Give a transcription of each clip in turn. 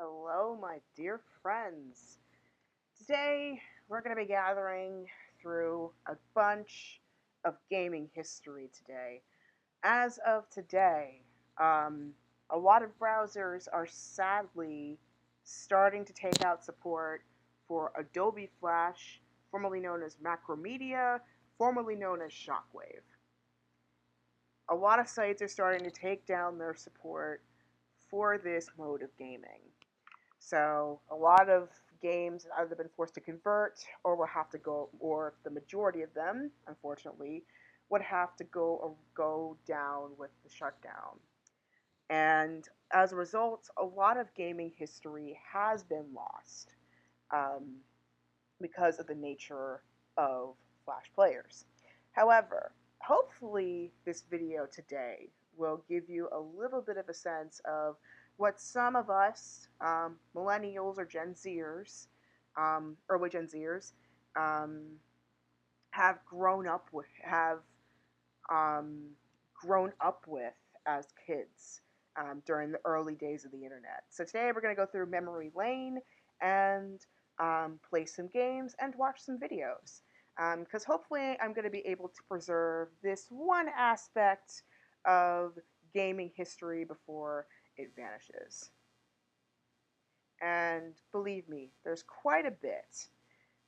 Hello, my dear friends. Today, we're going to be gathering through a bunch of gaming history today. As of today, um, a lot of browsers are sadly starting to take out support for Adobe Flash, formerly known as Macromedia, formerly known as Shockwave. A lot of sites are starting to take down their support for this mode of gaming. So a lot of games have either been forced to convert or will have to go, or the majority of them, unfortunately, would have to go down with the shutdown. And as a result, a lot of gaming history has been lost um, because of the nature of Flash players. However, hopefully this video today will give you a little bit of a sense of what some of us, millennials or Gen Zers, early Gen Zers, um, have um, grown up with as kids during the early days of the internet. So today we're going to go through memory lane and play some games and watch some videos. Because hopefully I'm going to be able to preserve this one aspect of gaming history before it vanishes. And believe me, there's quite a bit.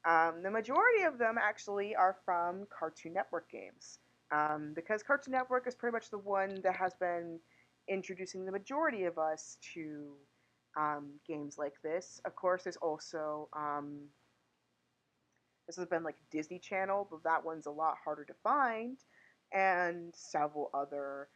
The majority of them actually are from Cartoon Network games, because Cartoon Network is pretty much the one that has been introducing the majority of us to games like this. Of course, there's also this has been like Disney Channel, but that one's a lot harder to find, and several other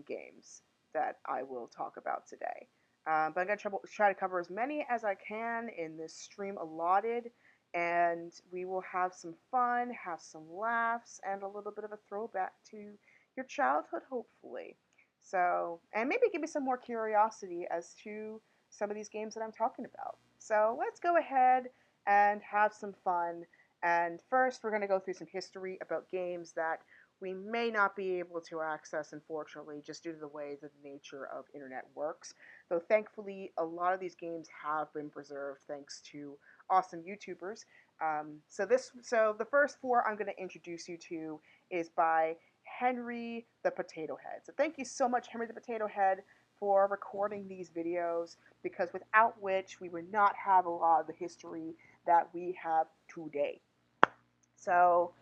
games that I will talk about today. But I'm going to try to cover as many as I can in this stream allotted, and we will have some fun, have some laughs, and a little bit of a throwback to your childhood, hopefully. So, and maybe give me some more curiosity as to some of these games that I'm talking about. So, let's go ahead and have some fun. And first, we're going to go through some history about games that we may not be able to access, unfortunately, just due to the way that the nature of internet works. Though thankfully, a lot of these games have been preserved thanks to awesome YouTubers. So the first four I'm going to introduce you to is by Henry the Potato Head. So thank you so much, Henry the Potato Head, for recording these videos, because without which we would not have a lot of the history that we have today. So,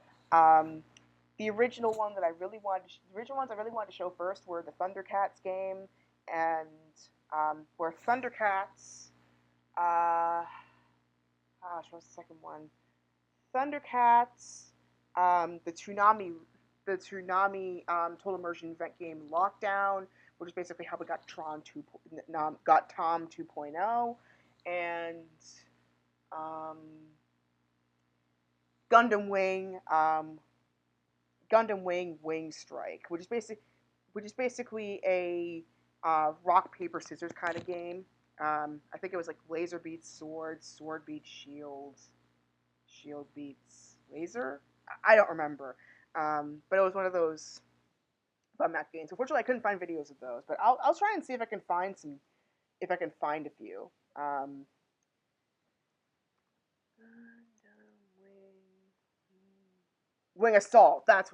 the original one that I really wanted, the original ones I really wanted to show first were the Thundercats game, and where Thundercats, gosh, what's the second one? Thundercats, the Toonami total immersion event game Lockdown, which is basically how we got Tom 2.0, and um, Gundam Wing, Wing Strike, which is basically a rock paper scissors kind of game. I think it was like laser beats sword, sword beats shield, shield beats laser. I don't remember, but it was one of those fun map games. Unfortunately, I couldn't find videos of those, but I'll try and see if I can find some, if I can find a few. Wing Assault. That's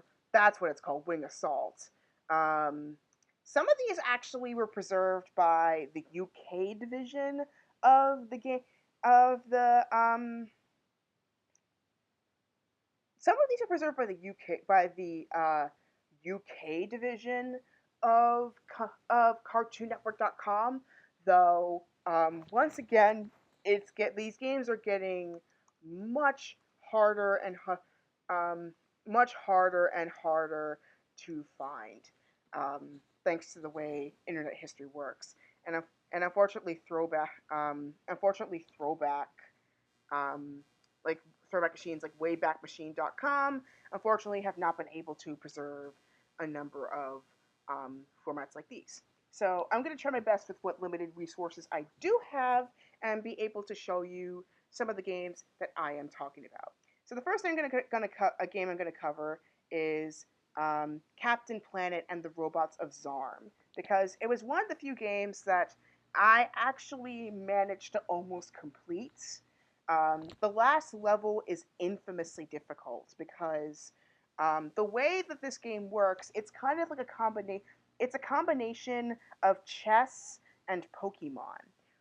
what it's called. Wing Assault. Um, some of these actually were preserved by the UK division of the game of the Some of these are preserved by the UK division of CartoonNetwork.com, though once again these games are getting much harder and much harder and harder to find, thanks to the way internet history works, and unfortunately throwback um, like throwback machines like waybackmachine.com unfortunately have not been able to preserve a number of formats like these. So I'm going to try my best with what limited resources I do have and be able to show you some of the games that I am talking about. So the first thing a game I'm going to cover is Captain Planet and the Robots of Zarm, because it was one of the few games that I actually managed to almost complete. The last level is infamously difficult because the way that this game works, it's kind of like a combination. It's a combination of chess and Pokemon,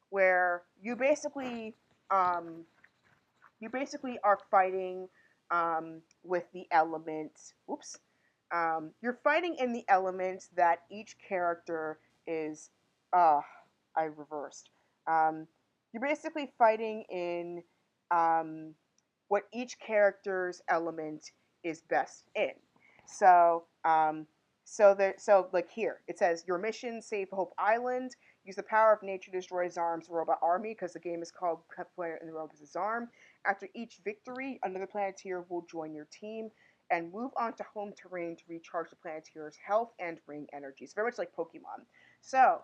where um, you basically are fighting with the element. Oops. You're fighting in the element that each character is. Uh, I reversed. Um, you're basically fighting in um, what each character's element is best in. So, so like here it says your mission: save Hope Island. Use the power of nature to destroy Zarm's robot army because the game is called Planet in the Robot Zarm. After each victory, another Planeteer will join your team and move on to home terrain to recharge the Planeteer's health and bring energy. It's very much like Pokemon. So,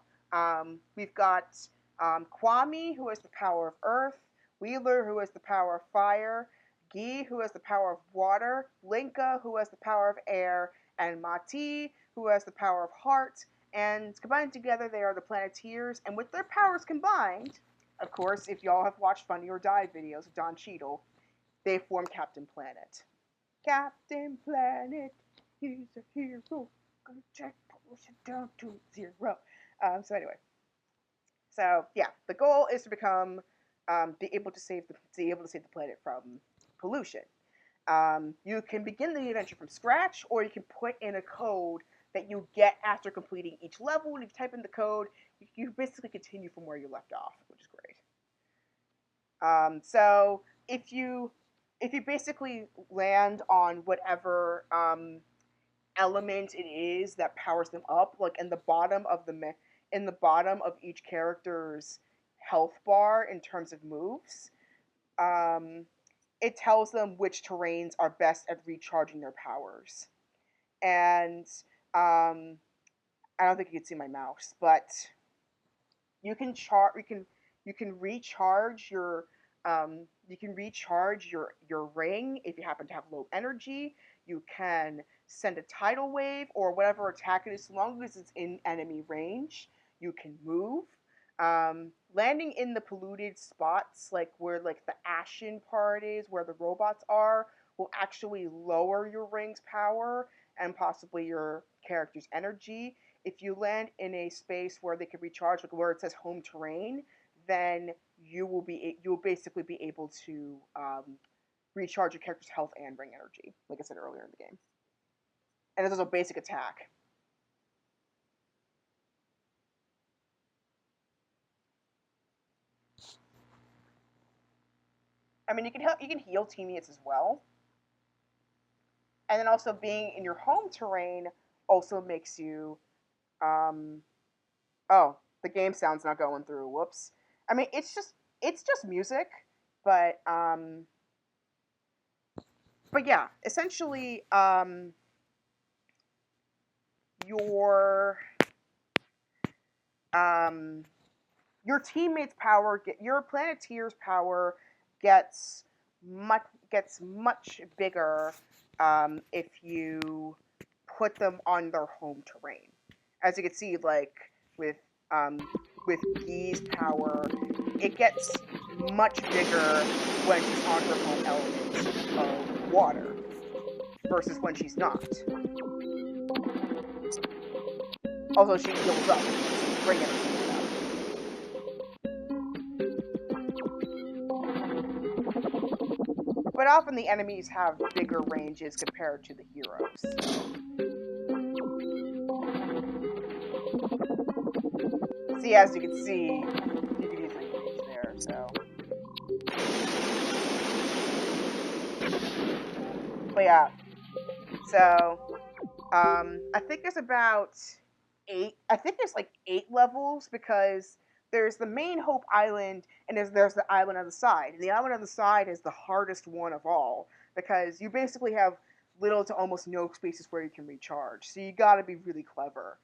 we've got Kwame, who has the power of earth, Wheeler, who has the power of fire, Guy, who has the power of water, Linka, who has the power of air, and Mati, who has the power of heart. And combined together, they are the Planeteers. And with their powers combined, of course, if y'all have watched Funny or Die videos of Don Cheadle, they form Captain Planet. Captain Planet, he's a hero. Gonna check pollution down to zero. So anyway, so yeah, the goal is to become, be able to save the planet from pollution. You can begin the adventure from scratch, or you can put in a code that you get after completing each level. And if you type in the code, you basically continue from where you left off, which is great. So if you basically land on whatever element it is that powers them up, like in the bottom of each character's health bar in terms of moves, um, it tells them which terrains are best at recharging their powers. And I don't think you can see my mouse, but you can recharge your ring if you happen to have low energy. You can send a tidal wave or whatever attack it is, so long as it's in enemy range. You can move. Landing in the polluted spots, like where like the ashen part is, where the robots are, will actually lower your ring's power and possibly your character's energy. If you land in a space where they can recharge, like where it says home terrain, then you will basically be able to recharge your character's health and bring energy, like I said earlier in the game. And there's a basic attack. I mean, you can heal teammates as well, and then also being in your home terrain also makes you um, oh, the game sound's not going through. Whoops. I mean, it's just music, but yeah, essentially, your um, your teammates' power, your Planeteer's power gets much bigger if you put them on their home terrain. As you can see, like with um, with Guy's power, it gets much bigger when she's on her home element of water versus when she's not. Also, she heals up, bring energy. But often the enemies have bigger ranges compared to the heroes. See, as you can see, you can easily reach there, so. But yeah, so, I think there's about I think there's like 8 levels because there's the main Hope Island and there's the island on the side. And the island on the side is the hardest one of all because you basically have little to almost no spaces where you can recharge. So you got to be really clever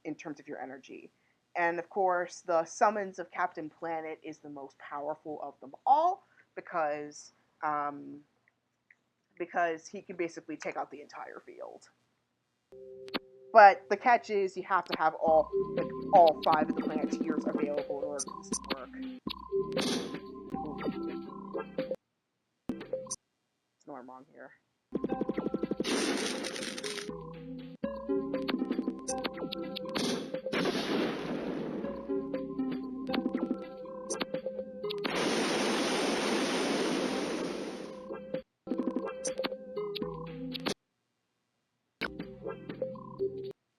in terms of your energy. And of course, the summons of Captain Planet is the most powerful of them all because um, because he can basically take out the entire field. But the catch is you have to have all 5 of the Planeteers available in order for this to work. It's no, I'm wrong here.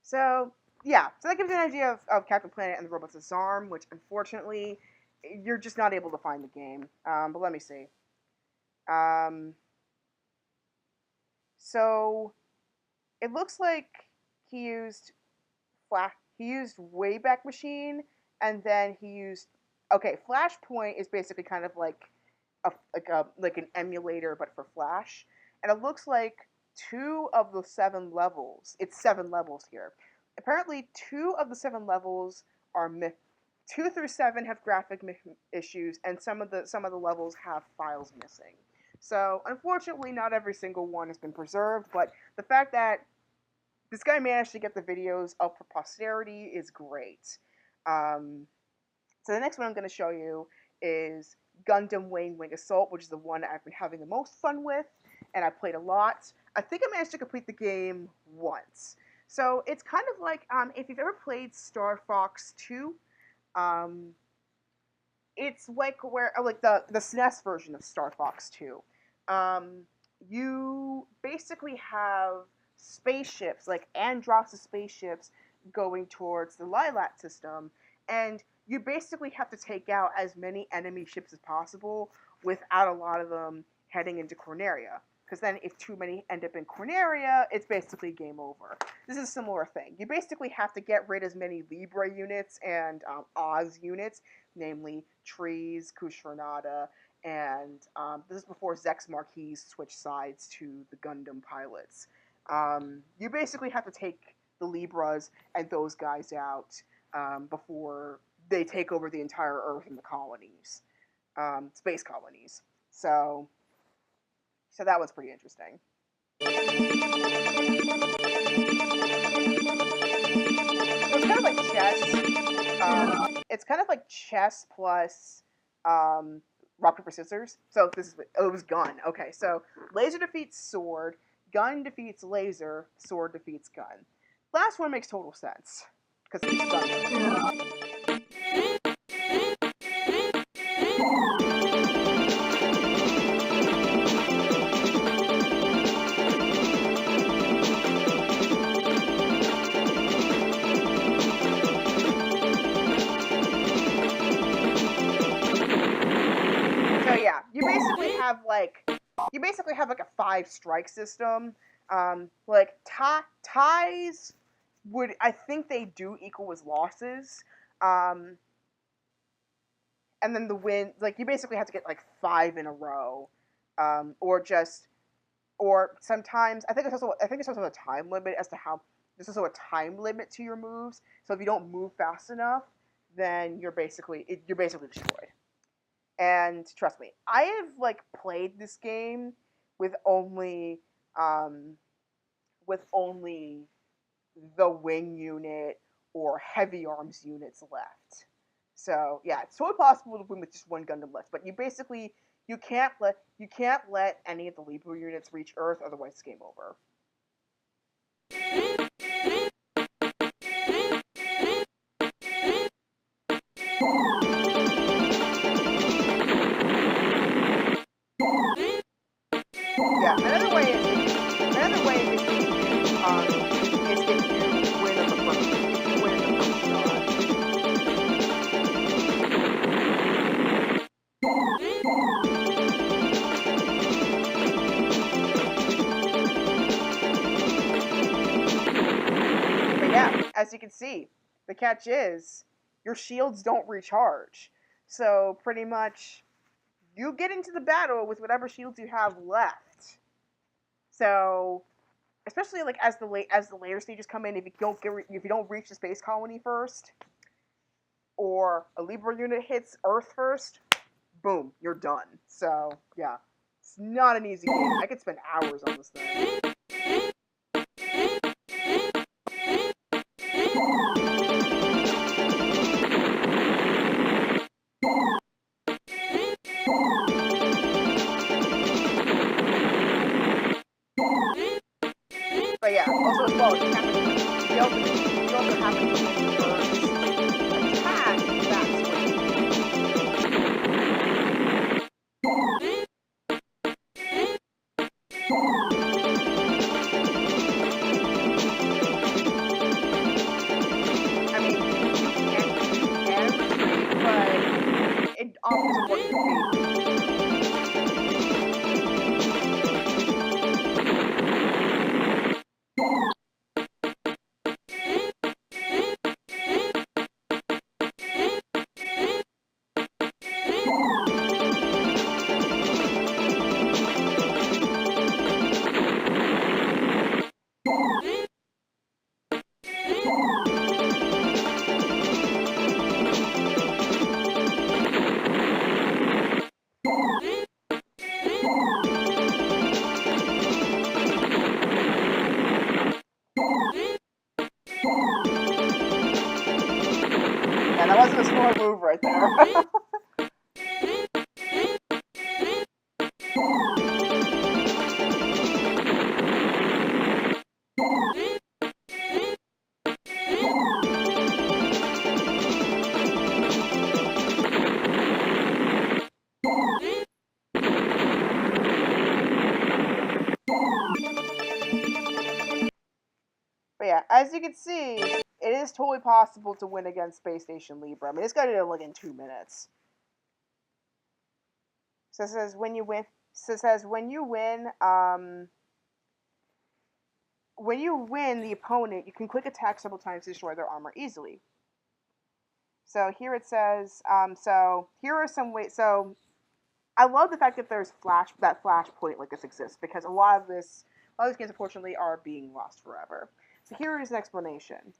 So yeah, so that gives you an idea of Captain Planet and the Robots of Zarm, which unfortunately you're just not able to find the game. But let me see. So it looks like he used he used Wayback Machine, and then he used Flashpoint is basically kind of like an emulator but for Flash, and it looks like 2 of the 7 levels. It's 7 levels here. Apparently, 2 of the 7 levels are 2 through 7 have graphic issues, and some of the levels have files missing. So unfortunately, not every single one has been preserved, but the fact that this guy managed to get the videos up for posterity is great. So the next one I'm going to show you is Gundam Wing Wing Assault, which is the one I've been having the most fun with, and I played a lot. I think I managed to complete the game once. So it's kind of like if you've ever played Star Fox 2, it's like the SNES version of Star Fox 2. You basically have spaceships, like Andross spaceships, going towards the Lilat system, and you basically have to take out as many enemy ships as possible without a lot of them heading into Corneria. Because then if too many end up in Corneria, it's basically game over. This is a similar thing. You basically have to get rid of as many Libra units and Oz units, namely Trees, Kushranada, and this is before Zex Marquis switched sides to the Gundam pilots. You basically have to take the Libras and those guys out before they take over the entire Earth and the colonies, space colonies. So that was pretty interesting. So it's kind of like chess. It's kind of like chess plus rock paper scissors. So it was gun. Okay, so laser defeats sword, gun defeats laser, sword defeats gun. Last one makes total sense because it's gun. You basically have like a 5 strike system. Like ties would, I think they do equal as losses. And then the win, like you basically have to get like 5 in a row, or sometimes I think there's also a time limit as to how. There's also a time limit to your moves. So if you don't move fast enough, then you're basically destroyed. And trust me, I have played this game with only the wing unit or heavy arms units left. So yeah, it's totally possible to win with just one Gundam left, but you can't let any of the Libra units reach Earth, otherwise it's game over. Yeah, another way is if you win on the first shot. But yeah, as you can see, the catch is your shields don't recharge. So pretty much you get into the battle with whatever shields you have left. So, especially as the later stages come in, if you don't reach the space colony first, or a Libra unit hits Earth first, boom, you're done. So yeah, it's not an easy game. I could spend hours on this thing. often doesn't work in your favor. Yeah, that wasn't a smart move right there. But yeah, as you can see, it is totally possible to win against Space Station Libra. I mean, it's got to do it like in 2 minutes. So it says when you win. So it says when you win the opponent, you can quick attack several times to destroy their armor easily. So here it says, so here are some ways. So I love the fact that there's that flash point like this exists because a lot of these games unfortunately are being lost forever. So here is an explanation,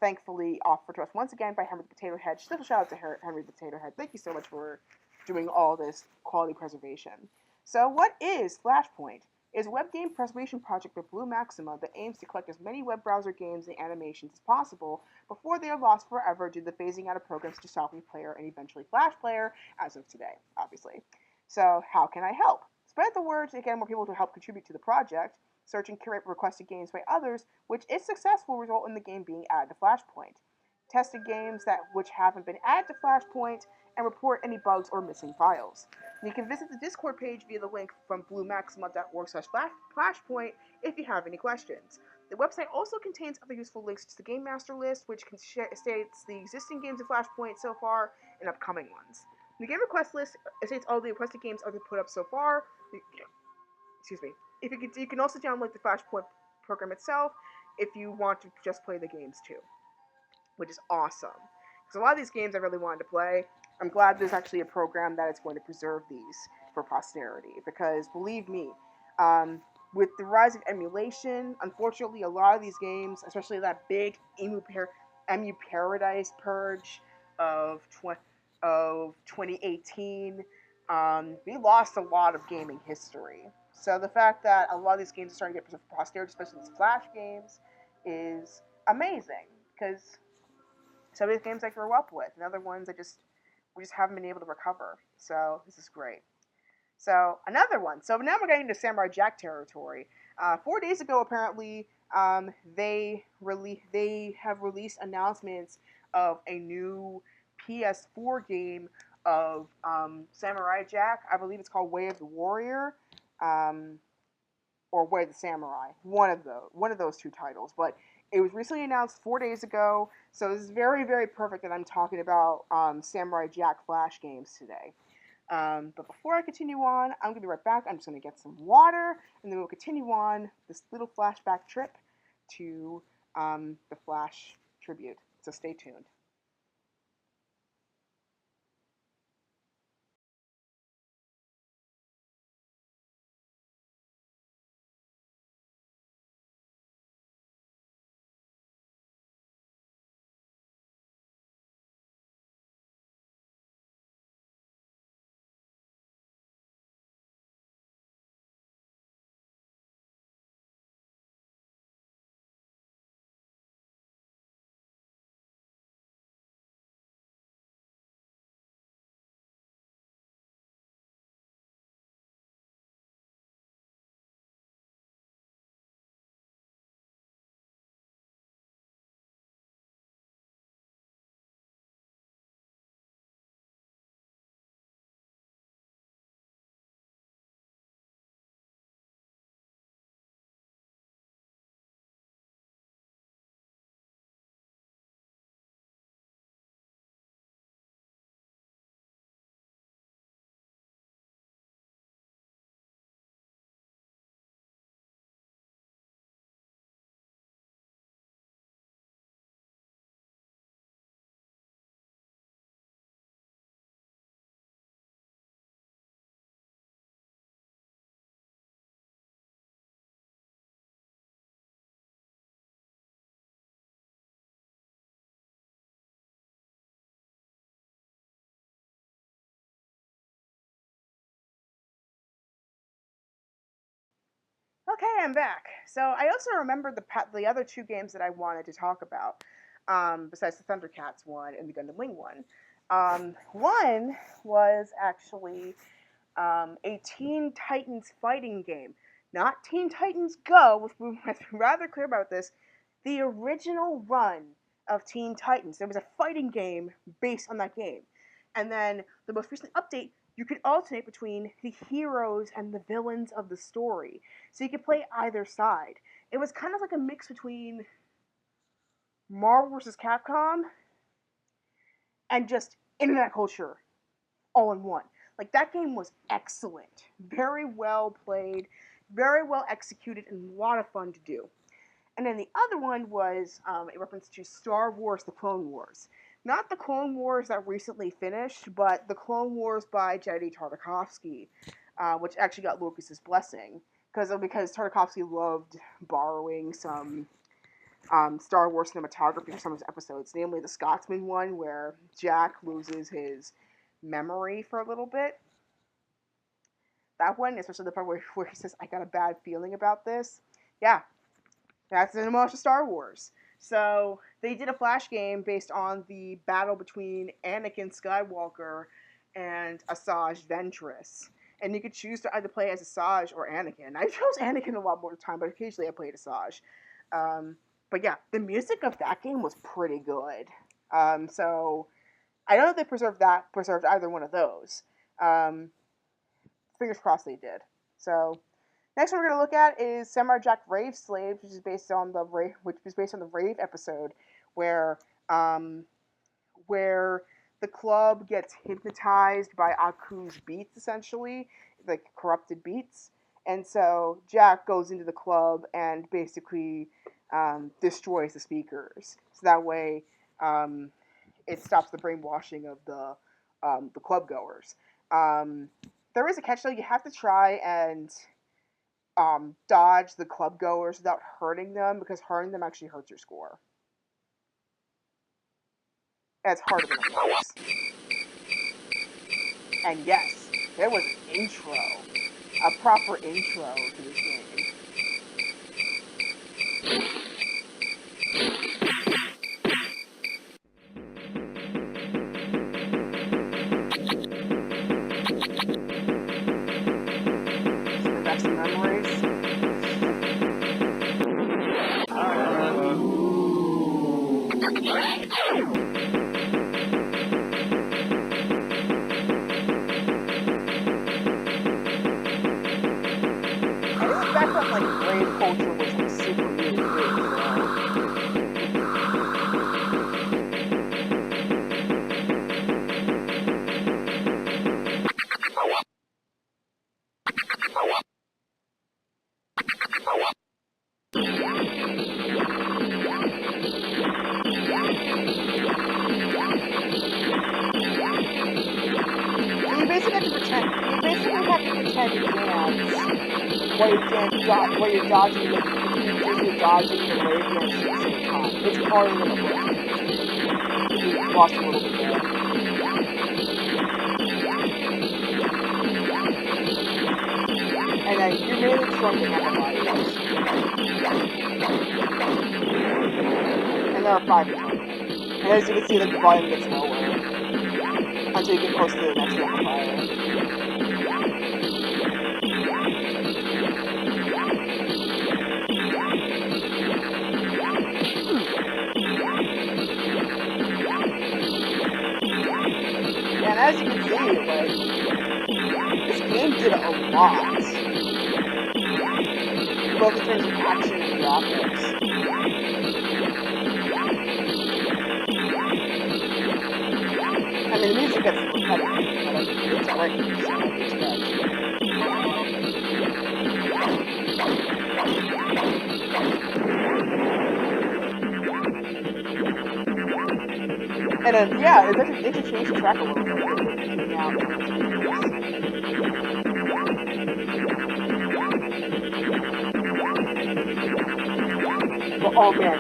thankfully offered to us once again by Henry the Potato Head. Special shout out to Henry the Potato Head. Thank you so much for doing all this quality preservation. So what is Flashpoint? It is a web game preservation project by Blue Maxima that aims to collect as many web browser games and animations as possible before they are lost forever due to the phasing out of programs to Software Player and eventually Flash Player as of today, obviously. So how can I help? Spread the word to get more people to help contribute to the project. Search and curate requested games by others, which, if successful, result in the game being added to Flashpoint. Test the games which haven't been added to Flashpoint and report any bugs or missing files. And you can visit the Discord page via the link from bluemaxima.org/flashpoint if you have any questions. The website also contains other useful links to the Game Master list, which states the existing games of Flashpoint so far and upcoming ones. The game request list states all the requested games are put up so far. Excuse me. If you can also download the Flashpoint program itself if you want to just play the games too, which is awesome. Because a lot of these games I really wanted to play. I'm glad there's actually a program that is going to preserve these for posterity. Because believe me, with the rise of emulation, unfortunately, a lot of these games, especially that big Emu Paradise purge of 2018, we lost a lot of gaming history. So the fact that a lot of these games are starting to get preserved for posterity, especially these Flash games, is amazing. Because some of these games I grew up with, and other ones we just haven't been able to recover. So this is great. So another one. So now we're getting into Samurai Jack territory. 4 days ago, apparently, they have released announcements of a new PS4 game of Samurai Jack. I believe it's called Way of the Warrior. Or Way of the Samurai, one of those two titles. But it was recently announced 4 days ago, so this is very, very perfect that I'm talking about Samurai Jack Flash games today. But before I continue on, I'm gonna be right back. I'm just gonna get some water, and then we'll continue on this little flashback trip to the Flash tribute. So stay tuned. Okay, I'm back. So I also remember the other two games that I wanted to talk about, besides the Thundercats one and the Gundam Wing one. One was actually a Teen Titans fighting game, not Teen Titans Go. Let's be rather clear about this. The original run of Teen Titans. There was a fighting game based on that game, and then the most recent update, you could alternate between the heroes and the villains of the story. So you could play either side. It was kind of like a mix between Marvel vs. Capcom and just internet culture all in one. Like, that game was excellent. Very well played, very well executed, and a lot of fun to do. And then the other one was a reference to Star Wars: The Clone Wars. Not the Clone Wars that recently finished, but the Clone Wars by Genndy Tartakovsky, which actually got Lucas's blessing because Tartakovsky loved borrowing some Star Wars cinematography for some of his episodes, namely the Scotsman one where Jack loses his memory for a little bit. That one, especially the part where he says, "I got a bad feeling about this." Yeah, that's an homage to Star Wars. So they did a Flash game based on the battle between Anakin Skywalker and Asajj Ventress. And you could choose to either play as Asajj or Anakin. I chose Anakin a lot more time, but occasionally I played Asajj. But yeah, the music of that game was pretty good. So I don't know if they preserved either one of those. Fingers crossed they did. So next one we're gonna look at is Samurai Jack Rave Slaves, which is based on the Rave episode, where the club gets hypnotized by Aku's beats, essentially, like corrupted beats. And so Jack goes into the club and basically destroys the speakers. So that way, it stops the brainwashing of the club goers. There is a catch though. You have to try and dodge the club goers without hurting them, because hurting them actually hurts your score. And it's harder than it looks. And yes, there was an intro, a proper intro to this game. Bring back some memories. Back when like rave culture was like super really big, So you basically have to pretend to dance while you're dodging the rave dance at the same time. It's harder than it looks. You lost a little bit there. And then you're mainly trying to amplifiers. And there are 5 of them. And as you can see, like, the volume gets lower until you get close to the next amplifier. And as you can see, like, this game did a lot, both in terms of action and graphics. I mean, the music gets repetitive, but it's great, so what do you expect? And then, yeah, they can change the track a little bit. But, oh man,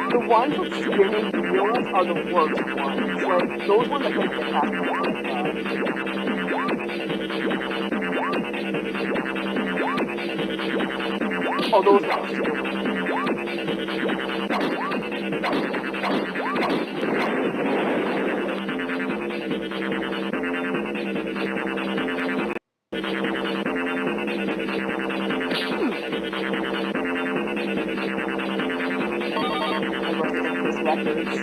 the ones with spinning wheels are the worst ones. Like, those ones that don't get past the Oh, those ones too. Of course, the infamous records.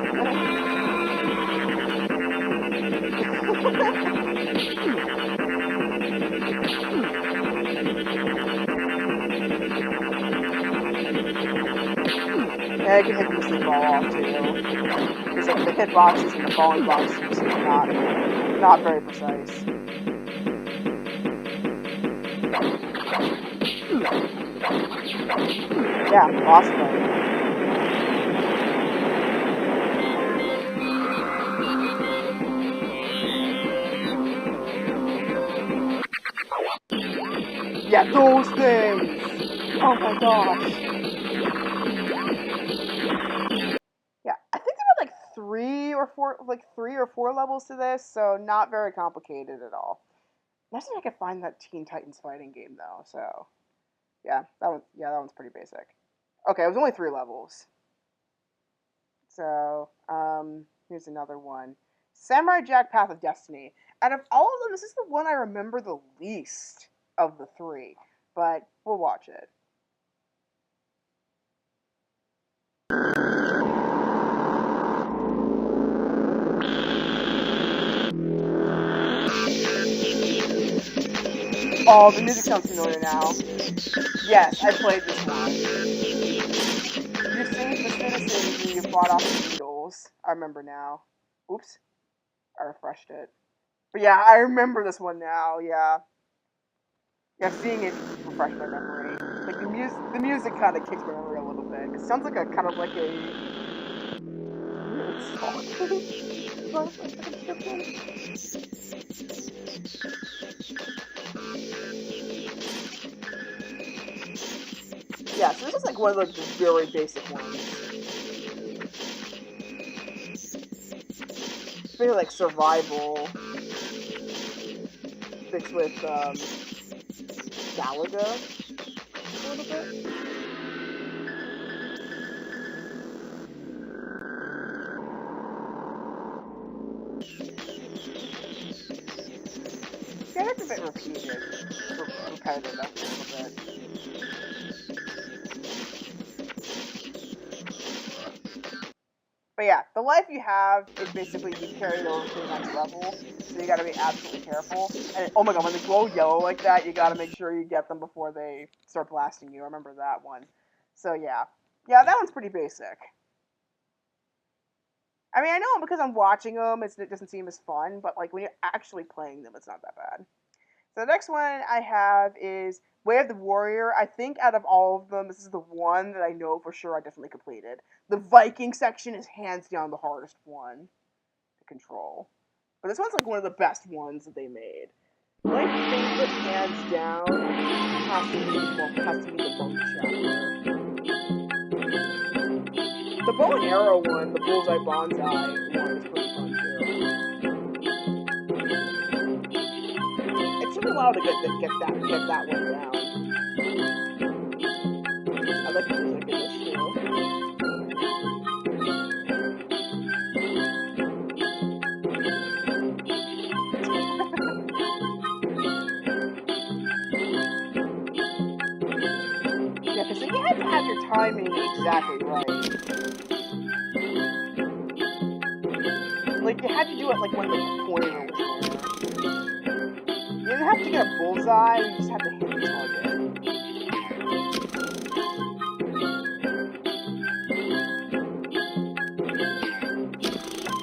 Yeah, it can infamously fall off too. Because like the hitboxes and the falling boxes are just not very precise. Yeah, boss fight. Yeah, those things! Oh my gosh. Yeah, I think there were like three or four levels to this, so not very complicated at all. Let's see if I can find that Teen Titans fighting game though. So that one's pretty basic. Okay, it was only 3 levels. So here's another one. Samurai Jack Path of Destiny. Out of all of them, this is the one I remember the least of the 3, but we'll watch it. Oh, the music sounds familiar now. Yes, I played this one. You saved the citizens and you fought off the beetles. I remember now. Oops. I refreshed it. But yeah, I remember this one now, yeah. Yeah, seeing it refreshed my memory. Like the music kind of kicks my memory a little bit. It sounds like a kind of like a weird song. Yeah, so this is like one of like the very basic ones. It's really like survival mixed with Galaga a little bit. Yeah, it's a bit repeated, repetitive after a little bit. But yeah, the life you have is basically you carry it over to the next level, so you gotta be absolutely careful. And oh my god, when they glow yellow like that, you gotta make sure you get them before they start blasting you. I remember that one. So yeah. Yeah, that one's pretty basic. I mean, I know because I'm watching them, it doesn't seem as fun, but like when you're actually playing them, it's not that bad. So the next one I have is Way of the Warrior. I think out of all of them, this is the one that I know for sure I definitely completed. The Viking section is hands down the hardest one to control. But this one's like one of the best ones that they made. My favorite, hands down, has to be the Monk chapter. The bow and arrow one, the bullseye bonsai one, is pretty fun too. It took a while to get that one down. I like the music in this too. Yeah, because you have to have your timing exactly right. Like, you had to do it like when the pointer was there. You didn't have to get a bullseye, you just had to hit the target.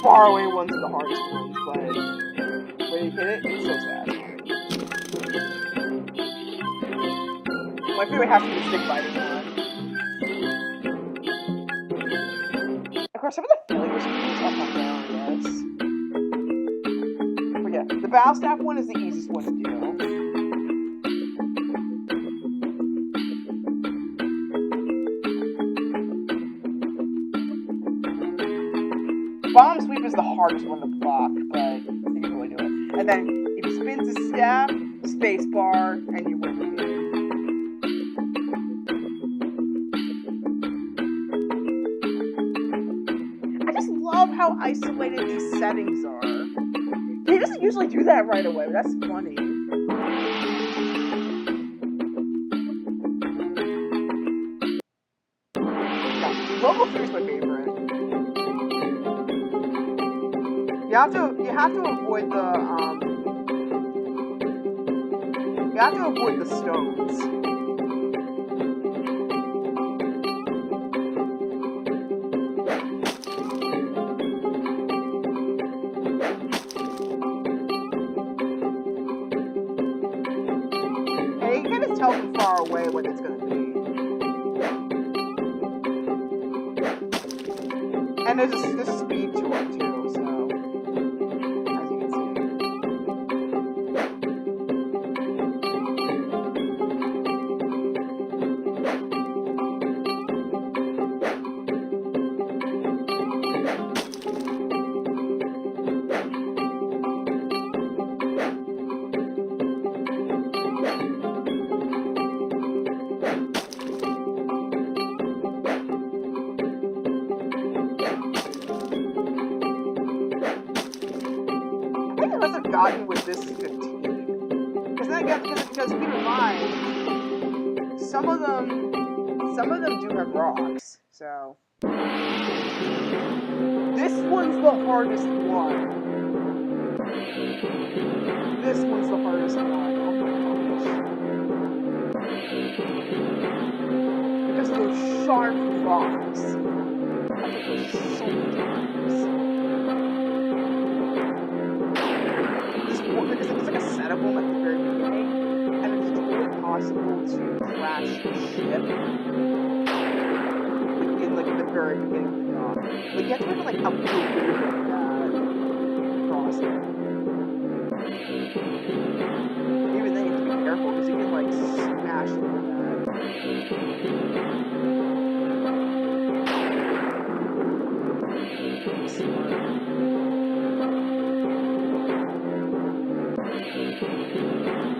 Far away ones are the hardest ones, but when you hit it, it's so satisfying. My favorite has to be the stick fighting one. Of course, some of the failure screens are hilarious. But yeah, the battle staff one is the easiest one to do. Bomb sweep is the hardest one to block, but you can really do it. And then if he spins his staff, space bar, and you win the game. how isolated these settings are. He doesn't usually do that right away, but that's funny. Yeah, Level 3 is my favorite. You have to avoid the stones. And you can kind of tell from far away what it's gonna be. And there's a speed to it too, so as you can see. I must have gotten with this 15. Because keep in mind, some of them do have rocks. So this one's the hardest one. This one's the hardest one. Oh my gosh. Because of those sharp rocks. I think there's so many times. Because it's like a setup one at the very beginning, and it's totally possible to crash your ship in like the very beginning of the dock. Like you have to make like a really good crossing. Even then you have to be careful because you can like smash into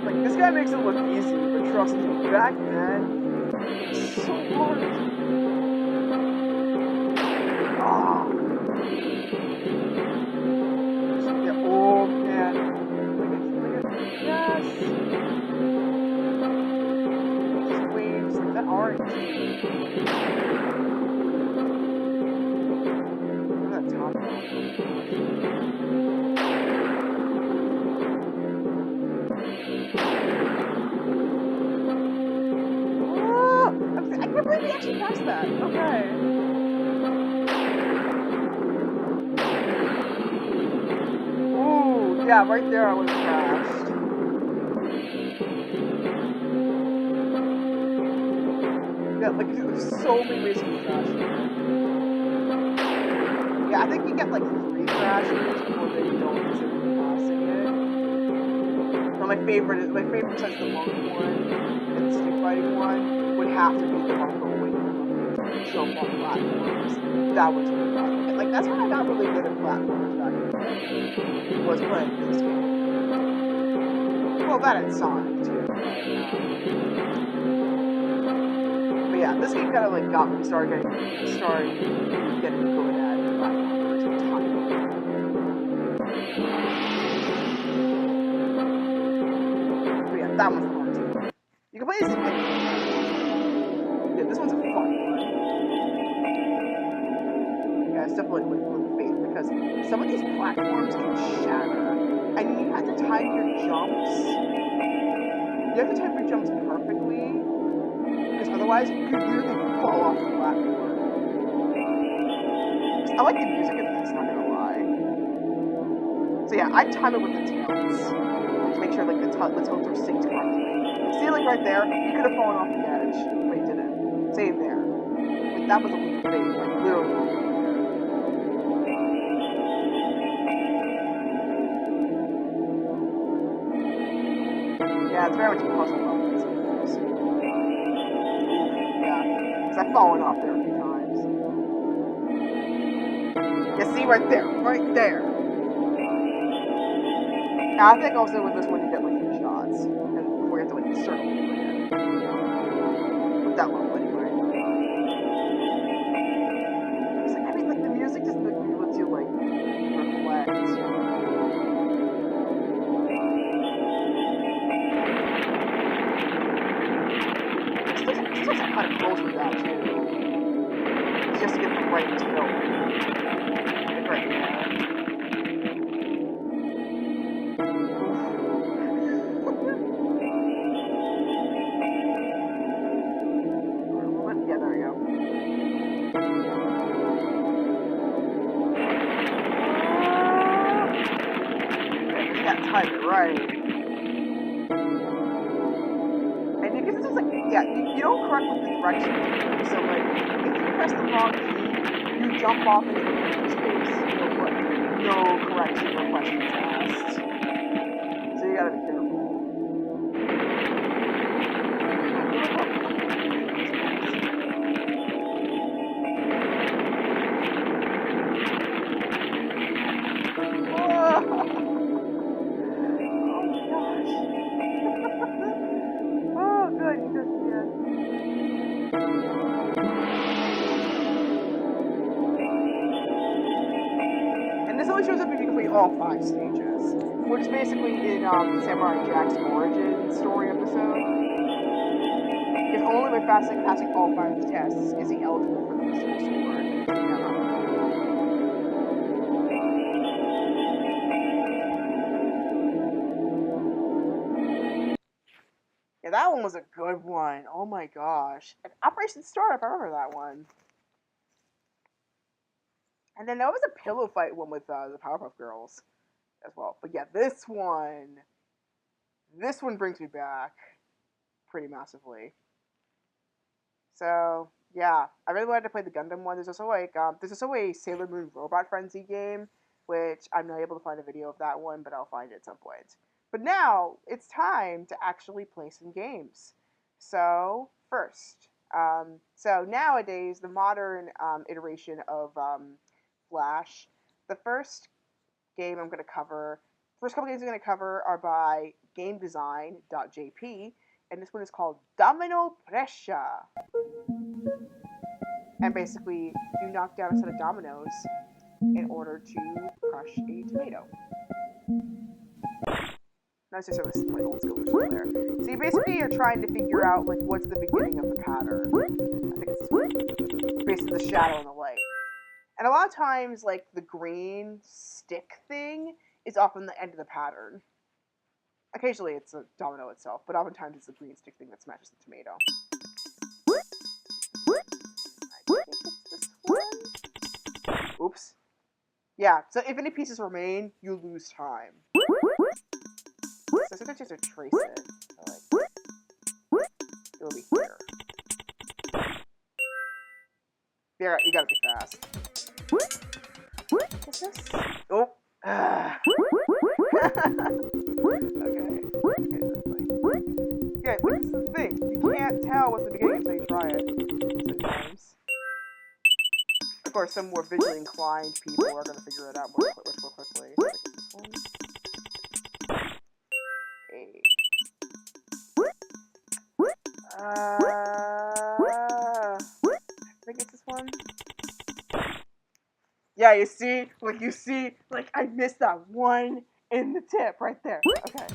Like, this guy makes it look easy, but trust me, back then, it was so hard. Ah. Yeah, oh, man. Yes! These waves, like that orange. Look at that top off. I can't believe we actually passed that. Okay. Ooh, yeah, right there I would have crashed. Yeah, like there's so many ways to crash here. Yeah, I think you get like 3 crashes before they don't consider passing it. But my favorite besides the monk one and the stick fighting one would have to be the monk where you jump on platforms. That was really fun. Like that's how I got really good at platforms back in the day. Was playing this game. Well, that and Sonic too. But yeah, this game kind of like got me started getting good at platformers and timing. But yeah, that one's the hardest one. You can play this game. Yeah, this one's a fun one. Yeah, it's definitely with faith because some of these platforms can shatter, and you have to time your jumps. You have to time your jumps perfectly, because otherwise you could really fall off the platform. I like the music in this, not gonna lie. So yeah, I time it with the tilts to make sure like the tilts are synced correctly. See, like right there, you could have fallen off the edge, but you didn't. Same there. Like that was a leap of faith, like literally. Yeah, it's very much a puzzle level in some ways. Yeah, because I've fallen off there a few times. Yeah, see right there, right there. And I think also with this one you get like 3 shots, and before you have to like circle over again. With that level anyway. I mean, like the music just lets you like time it right. And because it's just like, yeah, you don't correct with the direction. So like, if you press the wrong key, you jump off into the empty space. No correction or questions asked. So you gotta be careful. Shows up if you complete all 5 stages, which is basically in Samurai Jack's origin story episode. Because only by passing all 5 tests is he eligible for the Mystical Sword. Yeah, that one was a good one. Oh my gosh. And Operation Startup, I remember that one. And then there was a pillow fight one with the Powerpuff Girls as well. But yeah, this one brings me back pretty massively. So yeah, I really wanted to play the Gundam one. There's also a Sailor Moon Robot Frenzy game, which I'm not able to find a video of that one, but I'll find it at some point. But now it's time to actually play some games. So first, so nowadays the modern iteration of Flash, the first couple games I'm going to cover are by GameDesign.jp, and this one is called Domino Pressure. And basically, you knock down a set of dominoes in order to crush a tomato. That's just like old school there. So you basically are trying to figure out like what's the beginning of the pattern. I think it's basically the shadow and the light. And a lot of times, like, the green stick thing is often the end of the pattern. Occasionally, it's a domino itself, but oftentimes it's the green stick thing that smashes the tomato. I think it's this one. Oops. Yeah, so if any pieces remain, you lose time. So sometimes you have to trace it. So, like, it'll be here. Yeah, you gotta be fast. What's this? Oh! Okay. Yeah, this is the thing. You can't tell what's the beginning until you try it. Sometimes. Of course, some more visually inclined people are going to figure it out much more quickly. Like this one. Hey. I think it's this one. Yeah, you see, like I missed that one in the tip right there. Okay.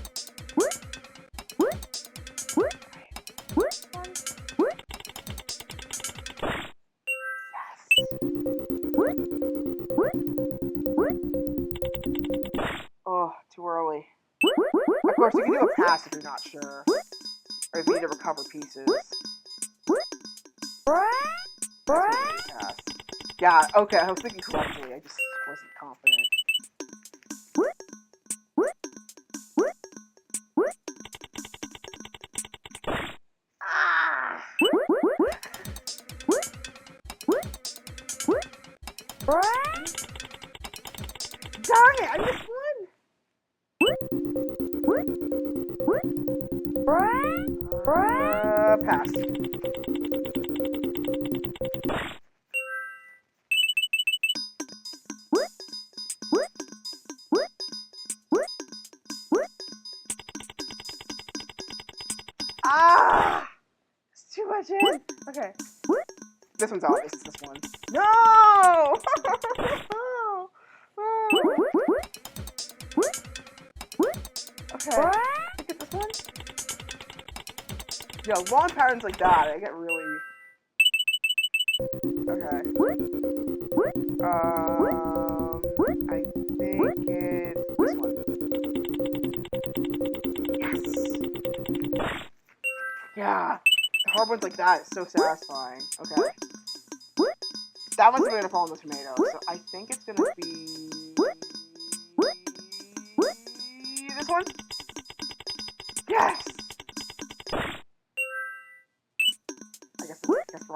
Oh, too early. Of course, you can do a pass if you're not sure, or if you need to recover pieces. Pass. Yeah, okay, I was thinking correctly. I just wasn't confident. Ah! Darn it, I missed one! Pass. Ah! It's too much in. Okay. This one's obvious. It's this one. No! Okay. I get this one. Yeah, long patterns like that, I get really. Okay. I think it's this one. Yes! Yeah! The hard ones like that is so satisfying. Okay. That one's gonna fall in the tomato, so I think it's gonna be this one.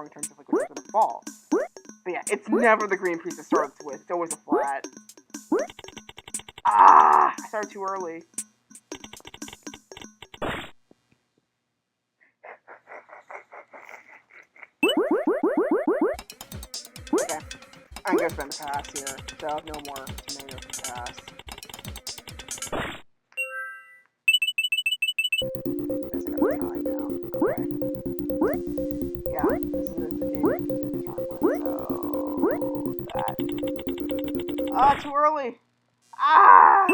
wrong in terms of like when it's gonna fall. But yeah, it's never the green piece it starts with. It's always a flat. Ah! I started too early. Okay. I'm gonna spend the pass here, so I have no more tomatoes to pass. There's enough time now. Okay. Yeah, this is the game. So that. Ah, too early. Ah!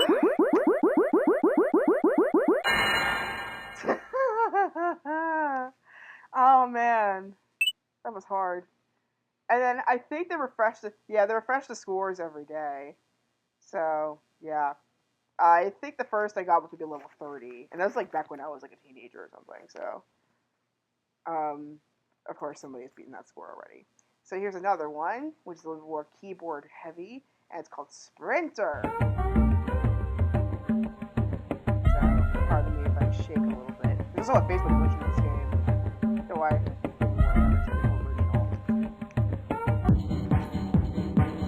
Oh man, that was hard. And then I think they refresh the scores every day. So yeah, I think the first I got was maybe level 30, and that was like back when I was like a teenager or something. So, of course somebody's beaten that score already. So here's another one, which is a little more keyboard heavy, and it's called Sprinter. So pardon me if I shake a little bit. There's also a Facebook version of this game. So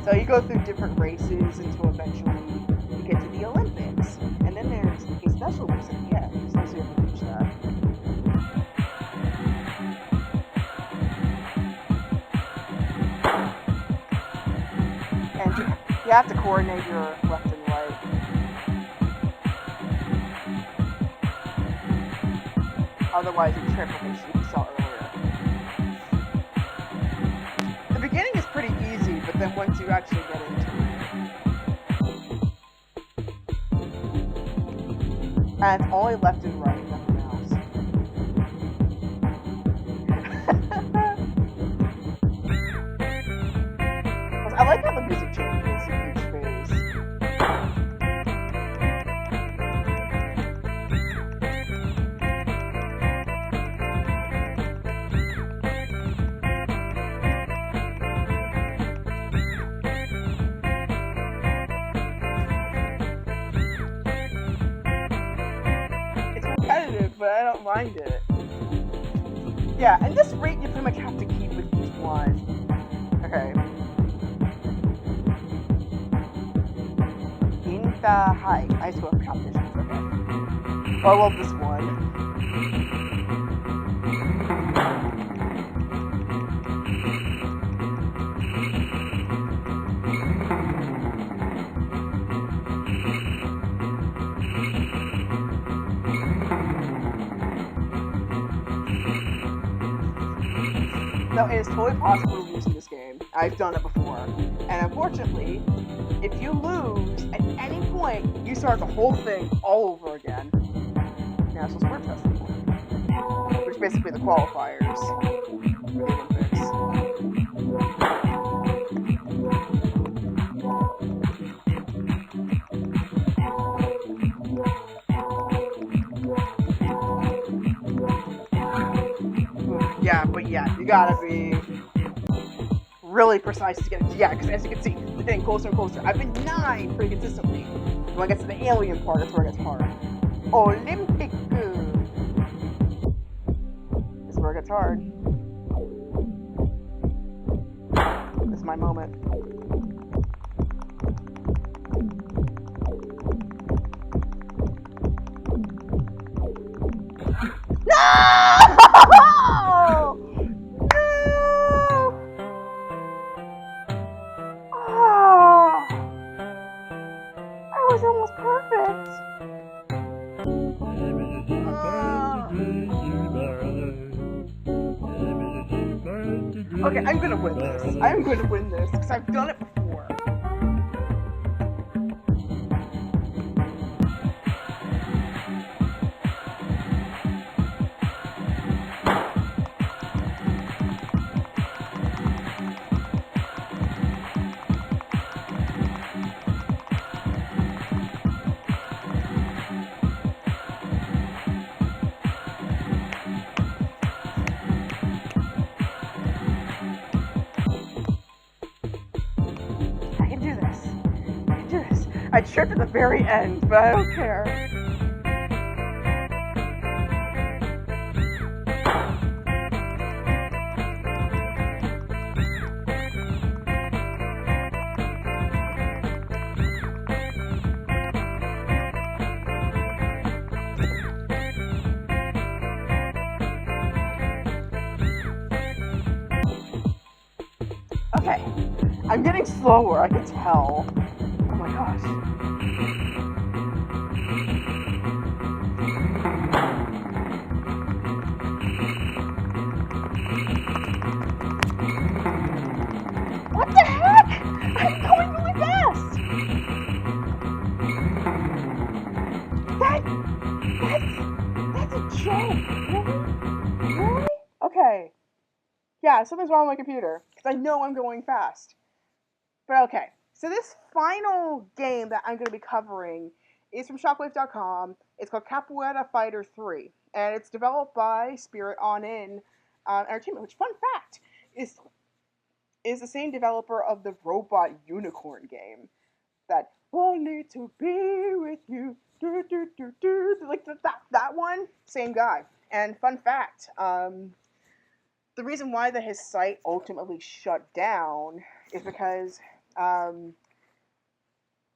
So you go through different races until eventually you get to the Olympics. And then there's a special race at the end, so you have to reach that. And you have to coordinate your left and right. Otherwise you trip, like you saw earlier. The beginning is pretty easy, but then once you actually get into it. And it's only left and right, nothing else. I like how the music changes in each phase. But I don't mind it. Yeah, at this rate you pretty much have to keep with each one. Okay. Quinta High. I swear for competitions, okay. Oh, I love this one. No, it is totally possible to lose in this game. I've done it before. And unfortunately, if you lose at any point, you start the whole thing all over again. National Sport Festival. Which is basically the qualifiers for the Olympics. Yeah, but yeah, you gotta be really precise to get it. Yeah, because as you can see, we're getting closer and closer. I've been 9 pretty consistently. When I get to the alien part, that's where it gets hard. Olympic. This is where it gets hard. This is my moment. No! Was almost perfect. Okay, I'm gonna win this. I'm gonna win this because I've done it before. I tripped at the very end, but I don't care. I'm getting slower, I can tell. Oh my gosh. What the heck? I'm going really fast! That's a joke! Really? Really? Okay. Yeah, something's wrong with my computer, because I know I'm going fast. But okay, so this final game that I'm going to be covering is from Shockwave.com. It's called Capoeira Fighter 3, and it's developed by Spirit On In Entertainment, which, fun fact, is the same developer of the Robot Unicorn game. That only to be with you, do, do, do, do, like that one, same guy. And fun fact, the reason why his site ultimately shut down is because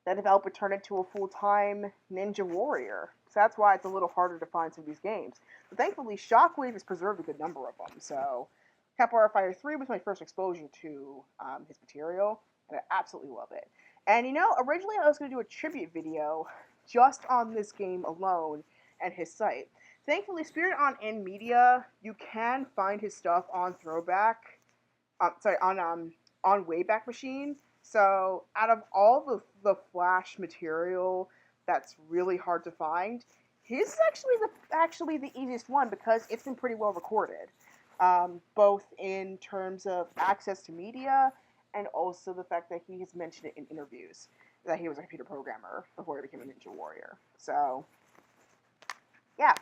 that developer turned into a full-time ninja warrior. So that's why it's a little harder to find some of these games. But thankfully, Shockwave has preserved a good number of them. So Capoeira Fighter 3 was my first exposure to his material, and I absolutely love it. And you know, originally I was going to do a tribute video just on this game alone and his site. Thankfully, Spirit On In Media, you can find his stuff on Throwback, on Wayback Machine. So out of all the Flash material that's really hard to find, his is actually the easiest one because it's been pretty well recorded, both in terms of access to media and also the fact that he has mentioned it in interviews that he was a computer programmer before he became a ninja warrior. So yeah,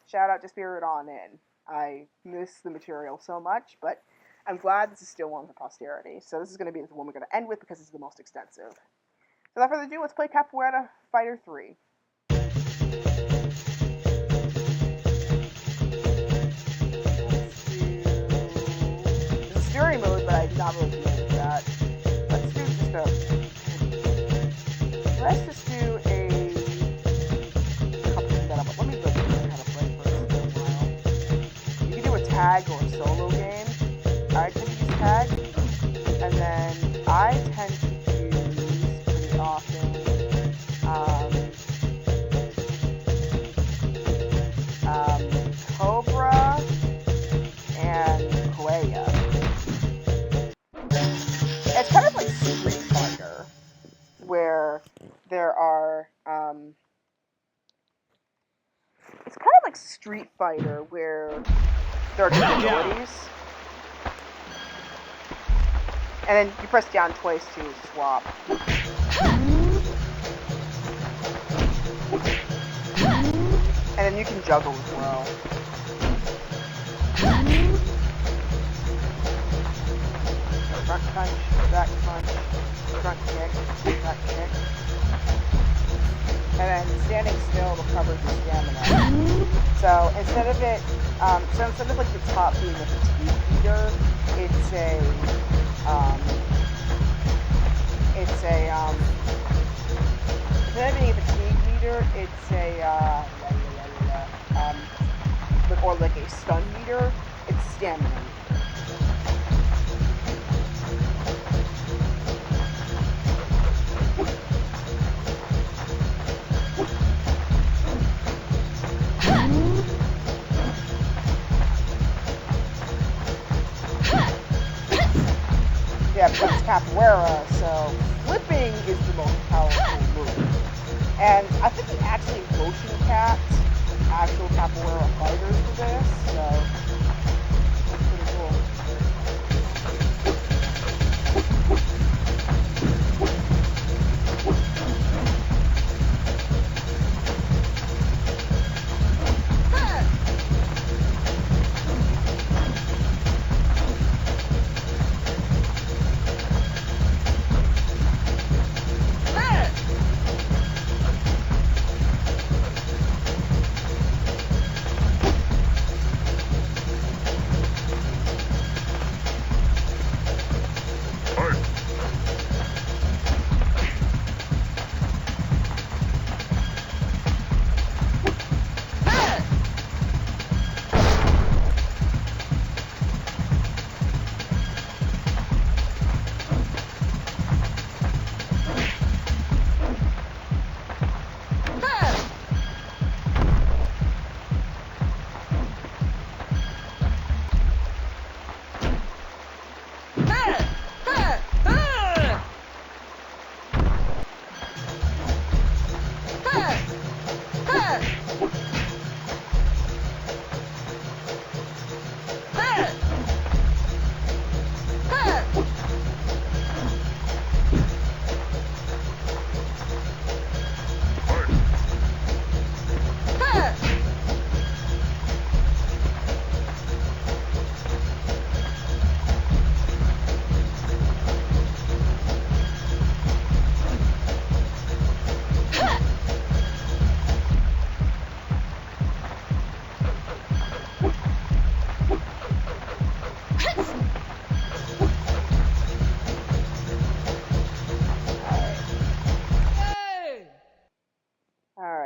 shout out to Spirit On In. I miss the material so much, but I'm glad this is still one for posterity. So this is going to be the one we're going to end with because it's the most extensive. So without further ado, let's play Capoeira Fighter 3. This is story mode, but I'm not really familiar with that. Let's just do a competition that up. Let me go through how to play for a while. You can do a tag or a solo game. I tend to use tag, and then I tend to use pretty often Cobra and Kueya. It's kind of like Street Fighter, where there are it's kind of like Street Fighter where there are different abilities. And then you press down twice to swap. And then you can juggle as well. Front punch, back punch, front kick, back kick. And then standing still recovers your stamina. So instead of like the top being a fatigue meter, it's a instead of being a fatigue meter, it's like a stun meter. It's stamina. Yeah, because it's Capoeira, so flipping is the most powerful move. And I think he actually motion capped actual Capoeira fighters for this, so that's pretty cool.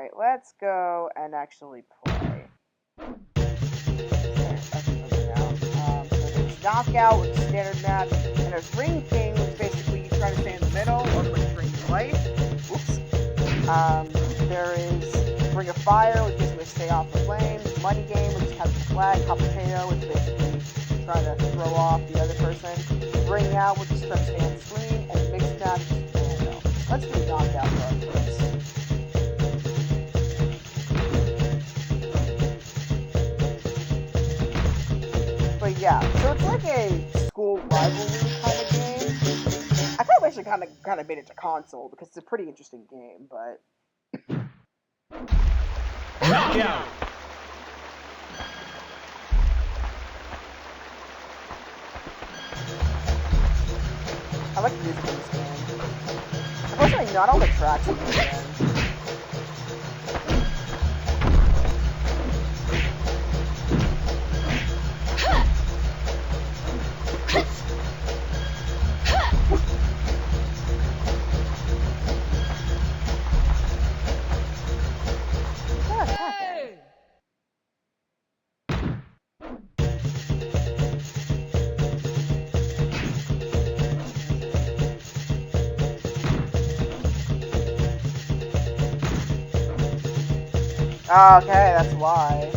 Alright, let's go and actually play. So there's knockout, which is standard match, and there's ring king, which basically you try to stay in the middle or put drain your life. Whoops. There is ring of fire, which basically stay off the flames. Money game, which is capture the flag. Hot potato, which basically try to throw off the other person. Ring out, which is try to stay on the screen, and mixed match, let's do knockout first. But yeah, so it's like a school rivalry kind of game. I kind of wish it kind of made it to console because it's a pretty interesting game, but. Knockout! I like the music in this game. Unfortunately, not all the tracks in this game. Oh, okay, that's why.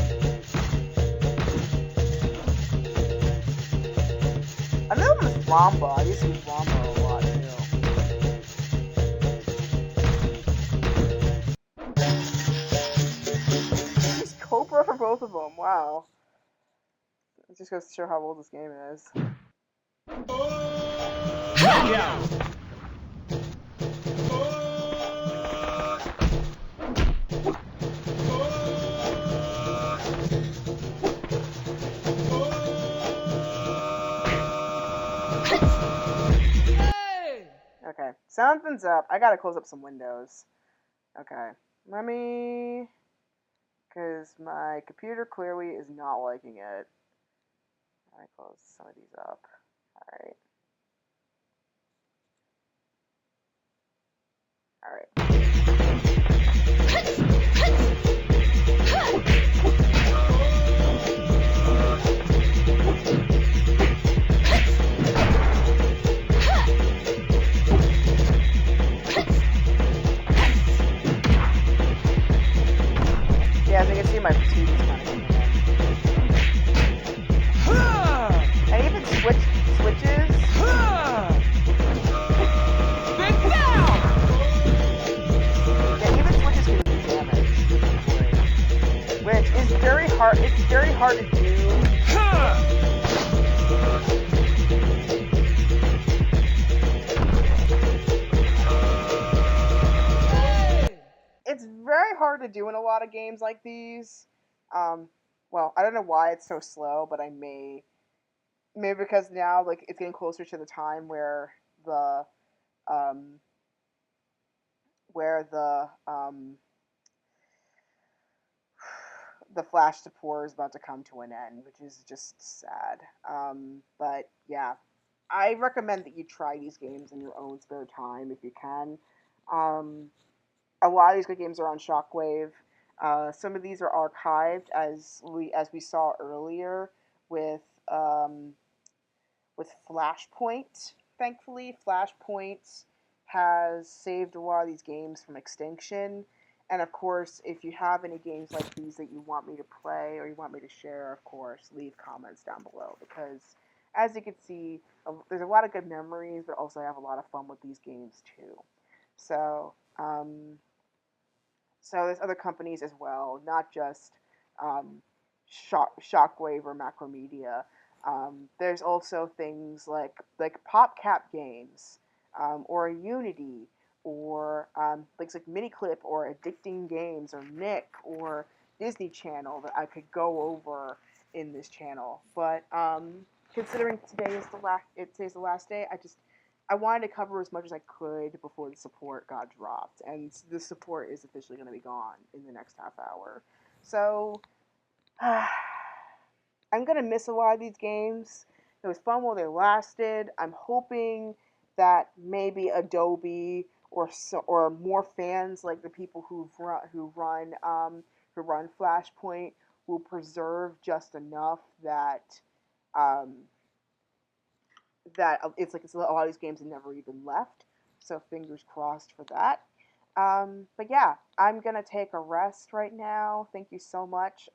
I know it was Ramba. I used to use Ramba a lot too. He's Cobra for both of them. Wow. It just goes to show how old this game is. Knockout! Okay, something's up. I gotta close up some windows. Okay, let me... Because my computer clearly is not liking it. I close some of these up. Alright. Alright. Yeah, as you can see, my TV is kind of coming in. And even switches. Yeah, even switches can do damage, which is very hard. It's very hard to do. It's very hard to do in a lot of games like these. Well, I don't know why it's so slow, but maybe because now like it's getting closer to the time where um, the Flash support is about to come to an end, which is just sad. But yeah, I recommend that you try these games in your own spare time if you can. A lot of these good games are on Shockwave. Some of these are archived, as we saw earlier with Flashpoint. Thankfully, Flashpoint has saved a lot of these games from extinction. And of course, if you have any games like these that you want me to play or you want me to share, of course, leave comments down below. Because as you can see, there's a lot of good memories, but also I have a lot of fun with these games too. So, there's other companies as well, not just Shockwave or Macromedia. There's also things like PopCap Games, or Unity, or like Miniclip, or Addicting Games, or Nick, or Disney Channel that I could go over in this channel. But considering today's the last day, I wanted to cover as much as I could before the support got dropped, and the support is officially going to be gone in the next half hour. So, I'm going to miss a lot of these games. It was fun while they lasted. I'm hoping that maybe Adobe or more fans like the people who run Flashpoint will preserve just enough um, that it's a lot of these games have never even left. So fingers crossed for that. But yeah, I'm gonna take a rest right now. Thank you so much.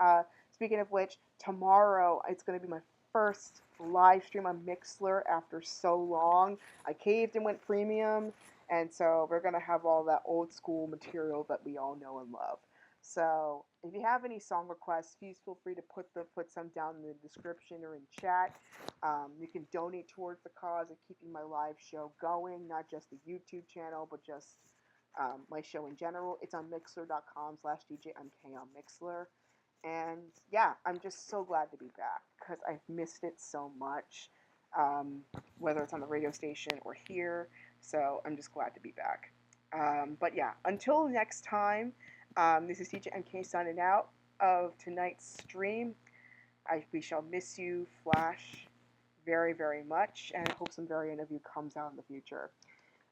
Speaking of which, tomorrow it's gonna be my first live stream on Mixler after so long. I caved and went premium, and so we're gonna have all that old school material that we all know and love. So if you have any song requests, please feel free to put some down in the description or in chat. You can donate towards the cause of keeping my live show going, not just the YouTube channel, but just my show in general. It's on mixler.com/DJMK on Mixler. And yeah, I'm just so glad to be back because I've missed it so much, um, whether it's on the radio station or here. So I'm just glad to be back. But yeah, until next time, this is DJMK signing out of tonight's stream. We shall miss you, Flash, very, very much, and I hope some variant of you comes out in the future.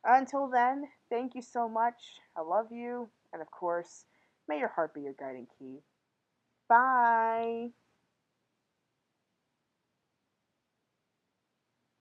Until then, thank you so much. I love you, and of course, may your heart be your guiding key. Bye.